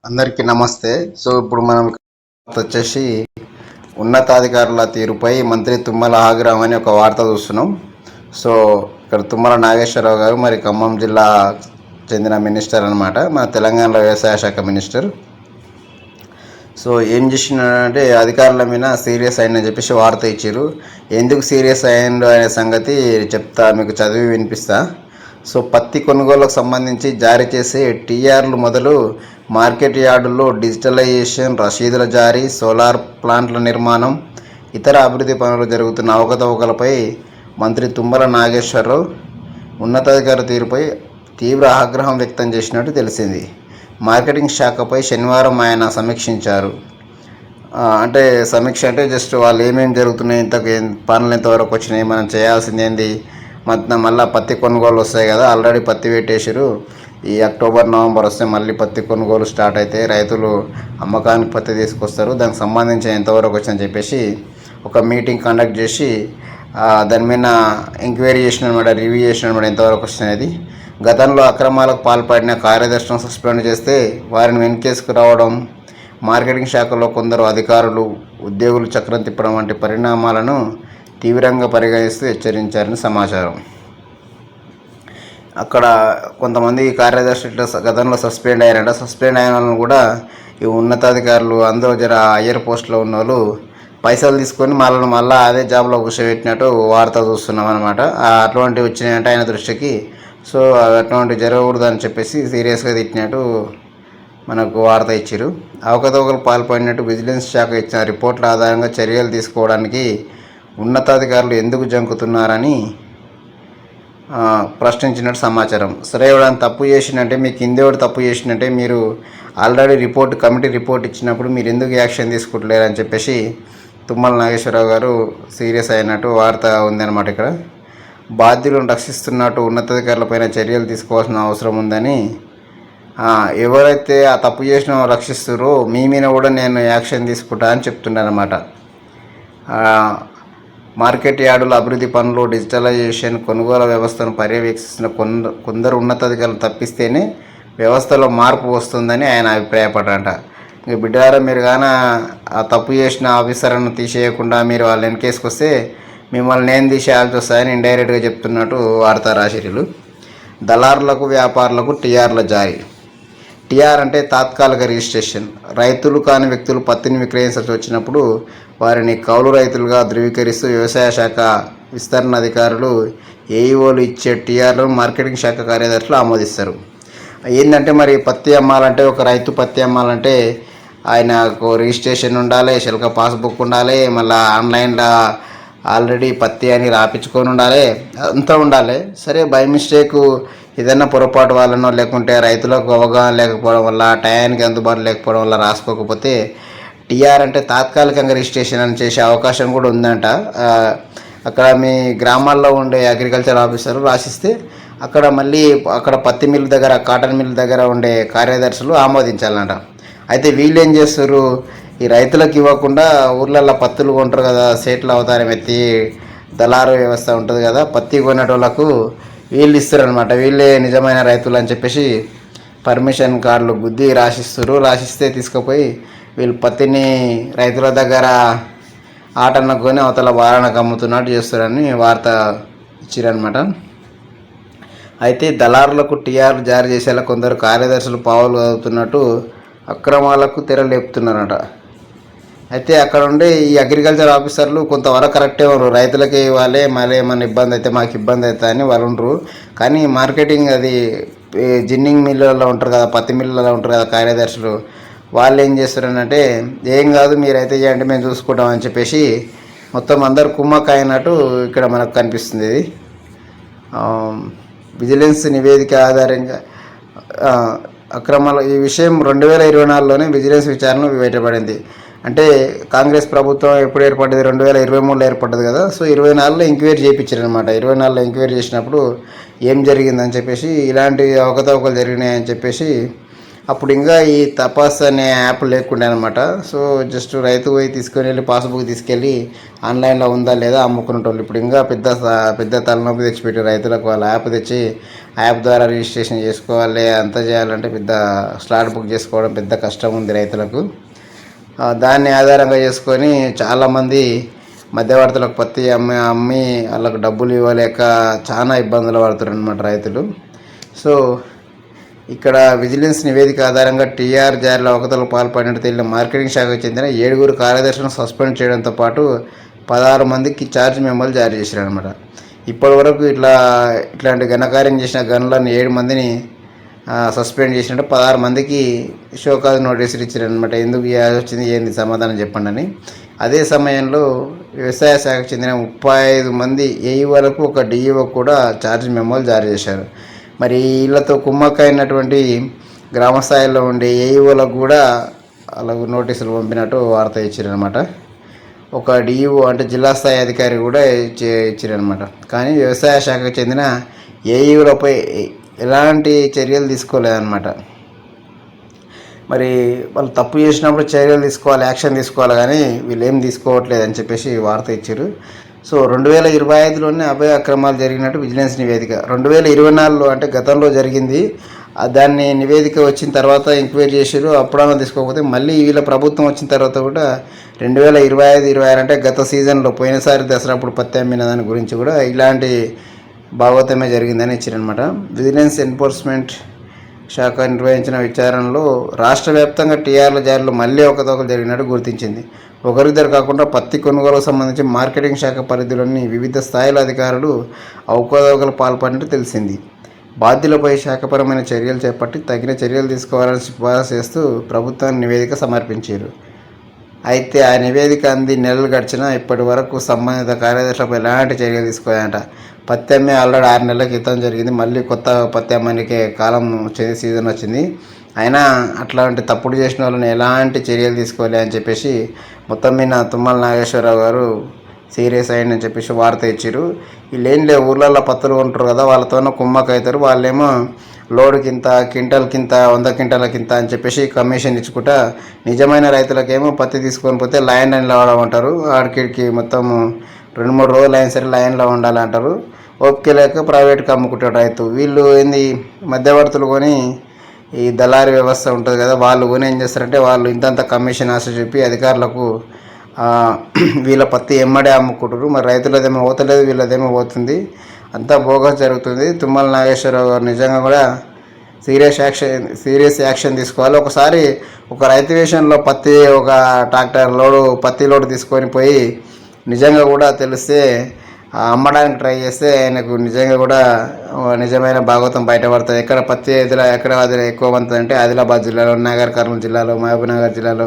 అందరికీ నమస్తే. సో ఇప్పుడు మనం వచ్చేసి ఉన్నతాధికారుల తీరుపై మంత్రి తుమ్మల ఆగ్రహం అని ఒక వార్త చూస్తున్నాం. సో ఇక్కడ తుమ్మల నాగేశ్వరరావు గారు మరి ఖమ్మం జిల్లా చెందిన మినిస్టర్ అనమాట, మన తెలంగాణలో వ్యవసాయ శాఖ మినిస్టర్. సో ఏం చేసినాడంటే అధికారుల మీద సీరియస్ అయిందని చెప్పేసి వార్త ఇచ్చారు. ఎందుకు సీరియస్ అయ్యిండు అనే సంగతి చెప్తా, మీకు చదివి వినిపిస్తా. సో పత్తి కొనుగోలుకు సంబంధించి జారీ చేసే టీఆర్లు మొదలు మార్కెట్ యార్డుల్లో డిజిటలైజేషన్, రసీదుల జారీ, సోలార్ ప్లాంట్ల నిర్మాణం, ఇతర అభివృద్ధి పనులు జరుగుతున్న అవకతవకలపై మంత్రి తుమ్మల నాగేశ్వరరావు ఉన్నతాధికారి తీరుపై తీవ్ర ఆగ్రహం వ్యక్తం చేసినట్టు తెలిసింది. మార్కెటింగ్ శాఖపై శనివారం ఆయన సమీక్షించారు. అంటే సమీక్ష అంటే జస్ట్ వాళ్ళు ఏమేమి జరుగుతున్నాయి, పనులు ఎంతవరకు వచ్చినాయి, మనం చేయాల్సింది ఏంది, మళ్ళీ పత్తి కొనుగోలు వస్తాయి కదా, ఆల్రెడీ పత్తి పెట్టేసారు. ఈ అక్టోబర్ నవంబర్ వస్తే మళ్ళీ పత్తి కొనుగోలు స్టార్ట్ అయితే రైతులు అమ్మకానికి పత్తి తీసుకొస్తారు, దానికి సంబంధించి ఎంతవరకు వచ్చిందని చెప్పేసి ఒక మీటింగ్ కండక్ట్ చేసి దాని మీద ఎంక్వైరీ చేసిన అనమాట, రివ్యూ చేసిన అనమాట ఎంతవరకు వచ్చినది. గతంలో అక్రమాలకు పాల్పడిన కార్యదర్శులను సస్పెండ్ చేస్తే వారిని వెనుకేసుకు రావడం, మార్కెటింగ్ శాఖలో కొందరు అధికారులు ఉద్యోగులు చక్రం తిప్పడం వంటి పరిణామాలను తీవ్రంగా పరిగణిస్తూ హెచ్చరించారని సమాచారం. అక్కడ కొంతమంది కార్యదర్శి గతంలో సస్పెండ్ అయ్యారంట. సస్పెండ్ అయిన వాళ్ళని కూడా ఈ ఉన్నతాధికారులు అందరూ జర హయ్యర్ పోస్ట్లో ఉన్న వాళ్ళు పైసలు తీసుకొని మళ్ళీ అదే జాబ్లో కూర్చోబెట్టినట్టు వార్త చూస్తున్నాం అనమాట. అటువంటివి వచ్చినాయంటే ఆయన దృష్టికి. సో అటువంటి జరగకూడదు అని చెప్పేసి సీరియస్గా తిట్టినట్టు మనకు వార్త ఇచ్చారు. అవకతవకలు పాల్పడినట్టు విజిలెన్స్ శాఖ ఇచ్చిన రిపోర్ట్ల ఆధారంగా చర్యలు తీసుకోవడానికి ఉన్నతాధికారులు ఎందుకు జంకుతున్నారని ప్రశ్నించినట్టు సమాచారం. సరే, ఎవడని తప్పు చేసినట్టే, మీ కిందేవాడు తప్పు చేసినట్టే మీరు ఆల్రెడీ కమిటీ రిపోర్ట్ ఇచ్చినప్పుడు మీరు ఎందుకు యాక్షన్ తీసుకుంటలేరు అని చెప్పేసి తుమ్మల నాగేశ్వరరావు గారు సీరియస్ అయినట్టు వార్త ఉందన్నమాట. ఇక్కడ బాధ్యులను రక్షిస్తున్నట్టు ఉన్నతాధికారులపైన చర్యలు తీసుకోవాల్సిన అవసరం ఉందని, ఎవరైతే ఆ తప్పు చేసిన రక్షిస్తారో మీ మీద కూడా నేను యాక్షన్ తీసుకుంటా అని చెప్తున్నారన్నమాట. మార్కెట్ యార్డుల అభివృద్ధి పనులు, డిజిటలైజేషన్, కొనుగోలు వ్యవస్థను పర్యవేక్షిస్తున్న కొందరు ఉన్నతాధికారులు తప్పిస్తేనే వ్యవస్థలో మార్పు వస్తుందని ఆయన అభిప్రాయపడ్డారంట. ఇంక బిడ్డారా, మీరు కానీ ఆ తప్పు చేసిన ఆఫీసర్ను తీసేయకుండా మీరు వాళ్ళు వెనకేసుకొస్తే మిమ్మల్ని నేను తీసేయాల్సి వస్తాయని ఇండైరెక్ట్గా చెప్తున్నట్టు వార్తా రాశిరులు. దళారులకు, వ్యాపారులకు టీఆర్ల జారీ. టీఆర్ అంటే తాత్కాలిక రిజిస్ట్రేషన్. రైతులు కాని వ్యక్తులు పత్తిని విక్రయించాల్సి వచ్చినప్పుడు వారిని కౌలు రైతులుగా ధృవీకరిస్తూ వ్యవసాయ శాఖ విస్తరణ అధికారులు, ఏఈఓలు ఇచ్చే టీఆర్లను మార్కెటింగ్ శాఖ కార్యదర్శులు ఆమోదిస్తారు. ఏంటంటే మరి పత్తి అమ్మాలంటే, ఒక రైతు పత్తి అమ్మాలంటే ఆయనకు రిజిస్ట్రేషన్ ఉండాలి, శిల్క పాస్బుక్ ఉండాలి, మళ్ళీ ఆన్లైన్లో ఆల్రెడీ పత్తి అని రాపించుకొని ఉండాలి, అంతా ఉండాలి. సరే, బై మిస్టేక్ ఏదైనా పొరపాటు వల్లనో లేకుంటే రైతులకు అవగాహన లేకపోవడం వల్ల, టయానికి అందుబాటులో లేకపోవడం వల్ల రాసుకోకపోతే టీఆర్ అంటే తాత్కాలికంగా రిజిస్ట్రేషన్ అని చేసే అవకాశం కూడా ఉందంట. అక్కడ మీ గ్రామాల్లో ఉండే అగ్రికల్చర్ ఆఫీసర్ రాసిస్తే అక్కడ పత్తి మిల్లు దగ్గర, కాటన్ మిల్లు దగ్గర ఉండే కార్యదర్శులు ఆమోదించాలంట. అయితే వీళ్ళు ఏం చేస్తారు, ఈ రైతులకు ఇవ్వకుండా ఊర్లలో పత్తులు కొంటారు కదా, సేట్ల అవతారం ఎత్తి దళారు వ్యవస్థ ఉంటుంది కదా, పత్తి కొనేటోళ్ళకు వీళ్ళు ఇస్తారనమాట. వీళ్ళే నిజమైన రైతులు అని చెప్పేసి పర్మిషన్ కార్డులు గుద్ది రాసిస్తే తీసుకుపోయి వీళ్ళు పత్తిని రైతుల దగ్గర ఆటన్నకు కొని అవతల వారానికి అమ్ముతున్నట్టు చేస్తారని వార్త ఇచ్చిరనమాట. అయితే దళారులకు టీఆర్ జారీ చేసేలా కొందరు కార్యదర్శులు పావులు కదుపుతున్నట్టు అక్రమాలకు తెరలేపుతున్నారట. అయితే అక్కడ ఉండే ఈ అగ్రికల్చర్ ఆఫీసర్లు కొంతవరకు కరెక్టే ఉన్నారు, రైతులకి ఇవ్వాలి, మళ్ళీ ఏమైనా ఇబ్బంది అయితే మాకు ఇబ్బంది అవుతుంది అని వాళ్ళు ఉండరు. కానీ మార్కెటింగ్ అది జిన్నింగ్ మిల్లులలో ఉంటారు కదా, పత్తి మిల్లులలో ఉంటారు కదా కార్యదర్శులు, వాళ్ళు ఏం చేస్తారనంటే ఏం కాదు మీరైతే చేయండి మేము చూసుకుంటామని చెప్పేసి మొత్తం అందరు కుమ్మక్క అయినట్టు ఇక్కడ మనకు కనిపిస్తుంది. ఇది విజిలెన్స్ నివేదిక ఆధారంగా అక్రమాలు ఈ విషయం 2024లోనే విజిలెన్స్ విచారణ బయటపడింది. అంటే కాంగ్రెస్ ప్రభుత్వం ఎప్పుడు ఏర్పడ్డది, 2023లో ఏర్పడ్డది కదా. సో 24లో ఎంక్వైరీ చేయించారనమాట. 24లో ఎంక్వైరీ చేసినప్పుడు ఏం జరిగిందని చెప్పేసి, ఇలాంటి అవకతవకలు జరిగినాయని చెప్పేసి అప్పుడు ఇంకా ఈ తపాస్ అనే యాప్ లేకుండే అనమాట. సో జస్ట్ రైతు పోయి తీసుకొని వెళ్ళి పాస్బుక్ తీసుకెళ్ళి ఆన్లైన్లో ఉందా లేదా అమ్ముకునేటోళ్ళు. ఇప్పుడు ఇంకా పెద్ద తలనొప్పి తెచ్చిపెట్టి రైతులకు వాళ్ళ యాప్ తెచ్చి యాప్ ద్వారా రిజిస్ట్రేషన్ చేసుకోవాలి, అంతా చేయాలంటే పెద్ద స్లాట్ బుక్ చేసుకోవడం పెద్ద కష్టం ఉంది రైతులకు. దాన్ని ఆధారంగా చేసుకొని చాలామంది మధ్యవర్తులకు పత్తి అమ్మి వాళ్ళకు డబ్బులు ఇవ్వలేక చాలా ఇబ్బందులు పడుతున్నారు అనమాట రైతులు. సో ఇక్కడ విజిలెన్స్ నివేదిక ఆధారంగా టీఆర్ జారీలో అవకతవకలకు పాల్పడినట్టు తేలిన మార్కెటింగ్ శాఖకు చెందిన 7 కార్యదర్శులను సస్పెండ్ చేయడంతో పాటు 16 మందికి ఛార్జ్ మెమోలు జారీ చేశారనమాట. ఇప్పటి వరకు ఇట్లాంటి ఘనకార్యం చేసిన గనులను 7 మందిని సస్పెండ్ చేసినట్టు 16 మందికి షోకాజ్ నోటీసులు ఇచ్చారనమాట. ఎందుకు వచ్చింది ఏంది సమాధానం చెప్పండి అని. అదే సమయంలో వ్యవసాయ శాఖకు చెందిన 35 మంది ఏఈఓలకు ఒక డిఈఓ కూడా ఛార్జ్ మెమోలు జారీ చేశారు. మరి వీళ్ళతో కుమ్మక్కైనటువంటి గ్రామ స్థాయిలో ఉండే ఏఈఓలకు కూడా అలాగ నోటీసులు పంపినట్టు వార్త ఇచ్చారనమాట. ఒక డిఈఓ అంటే జిల్లా స్థాయి అధికారి కూడా ఇచ్చారనమాట. కానీ వ్యవసాయ శాఖకు చెందిన ఏఈఓలపై ఎలాంటి చర్యలు తీసుకోలేదన్నమాట. మరి వాళ్ళు తప్పు చేసినప్పుడు చర్యలు తీసుకోవాలి, యాక్షన్ తీసుకోవాలి, కానీ వీళ్ళు ఏం తీసుకోవట్లేదు అని చెప్పేసి వార్త ఇచ్చారు. సో 2025లోనే అభయ అక్రమాలు జరిగినట్టు విజిలెన్స్ నివేదిక. 2024లో అంటే గతంలో జరిగింది, దాన్ని నివేదిక వచ్చిన తర్వాత ఎంక్వైరీ చేసారు. అప్పుడన్నా తీసుకోకపోతే మళ్ళీ వీళ్ళ ప్రభుత్వం వచ్చిన తర్వాత కూడా 2025-26 అంటే గత సీజన్లో పోయినసారి దసరా అప్పుడు పత్తి అమ్మిన దాని గురించి కూడా ఇలాంటి భాగవతమే జరిగిందని ఇచ్చారనమాట. విజిలెన్స్ ఎన్ఫోర్స్మెంట్ శాఖ నిర్వహించిన విచారణలో రాష్ట్ర వ్యాప్తంగా టీఆర్ల జారీలో మళ్ళీ అవకతవకలు జరిగినట్టు గుర్తించింది. ఒకరిద్దరు కాకుండా పత్తి కొనుగోలుకు సంబంధించి మార్కెటింగ్ శాఖ పరిధిలోని వివిధ స్థాయిల అధికారులు అవకతవకలు పాల్పడినట్టు తెలిసింది. బాధ్యులపై శాఖపరమైన చర్యలు చేపట్టి తగిన చర్యలు తీసుకోవాలని సిఫారసు చేస్తూ ప్రభుత్వానికి నివేదిక సమర్పించారు. అయితే ఆ నివేదిక అంది నెలలు గడిచినా ఇప్పటి వరకు సంబంధిత కార్యదర్శులపై ఎలాంటి చర్యలు తీసుకోవాలంట. పత్తి అమ్మే ఆల్రెడీ 6 నెలల క్రితం జరిగింది, మళ్ళీ కొత్త పత్తి అమ్మనికే కాలం వచ్చేది, సీజన్ వచ్చింది. అయినా అట్లాంటి తప్పుడు చేసిన వాళ్ళని ఎలాంటి చర్యలు తీసుకోవాలి అని చెప్పేసి మొత్తం మీద తుమ్మల నాగేశ్వరరావు గారు సీరియస్ అయ్యిందని చెప్పేసి వార్త ఇచ్చారు. వీళ్ళు ఏం లేవు, ఊర్లలో పత్తులు ఉంటారు కదా, వాళ్ళతోనే కుమ్మక్క అవుతారు. వాళ్ళేమో లోడుకింత, క్వింటల్కింత, 100 క్వింటాలకింత అని చెప్పేసి కమిషన్ ఇచ్చుకుంటా నిజమైన రైతులకేమో పత్తి తీసుకొని పోతే లైన్లో ఉంటారు. ఆడికి మొత్తం 2-3 రోజులు అయిన సరే లైన్లో ఉండాలంటారు. ఓపిక లేక ప్రైవేట్కి అమ్ముకుంటాడు రైతు. వీళ్ళు ఏంది మధ్యవర్తులు కొని ఈ దళారీ వ్యవస్థ ఉంటుంది కదా, వాళ్ళు కొని ఏం చేస్తారంటే వాళ్ళు ఇంతంత కమిషన్ ఆశ చెప్పి అధికారులకు వీళ్ళ పత్తి ఎమ్మడే అమ్ముకుంటారు. మరి రైతులదేమో పోతలేదు, వీళ్ళదేమో పోతుంది, అంతా బోగస్ జరుగుతుంది. తుమ్మల నాగేశ్వరరావు గారు నిజంగా కూడా సీరియస్ యాక్షన్ తీసుకోవాలి. ఒకసారి ఒక రైతు విషయంలో ఒక ట్రాక్టర్ పత్తి లోడు తీసుకొని పోయి నిజంగా కూడా తెలిస్తే అమ్మడానికి ట్రై చేస్తే ఆయనకు నిజంగా కూడా నిజమైన భాగవతం బయటపడుతుంది. ఎక్కడ పత్తి ఎక్కడ ఎక్కువ పడుతుంది అంటే ఆదిలాబాద్ జిల్లాలో, నాగర్ కర్నూలు జిల్లాలో, మహబూబ్నగర్ జిల్లాలో,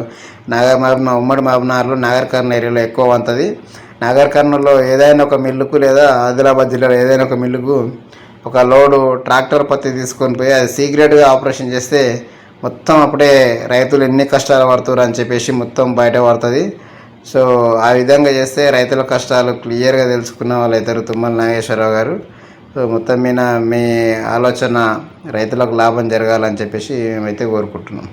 ఉమ్మడి మహబూబ్నగర్లో నాగర్ కర్నూలు ఏరియాలో ఎక్కువ పడుతుంది. నాగర్ కర్నూలులో ఏదైనా ఒక మిల్లుకు లేదా ఆదిలాబాద్ జిల్లాలో ఏదైనా ఒక మిల్లుకు ఒక లోడు ట్రాక్టర్ పత్తి తీసుకొని పోయి అది సీక్రెట్గా ఆపరేషన్ చేస్తే మొత్తం అప్పుడే రైతులు ఎన్ని కష్టాలు పడుతున్నారు అని చెప్పేసి మొత్తం బయట పడుతుంది. సో ఆ విధంగా చేస్తే రైతుల కష్టాలు క్లియర్గా తెలుసుకున్న వాళ్ళు అవుతారు తుమ్మల నాగేశ్వరరావు గారు. సో మొత్తం మీద మీ ఆలోచన రైతులకు లాభం జరగాలని చెప్పేసి మేమైతే కోరుకుంటున్నాం.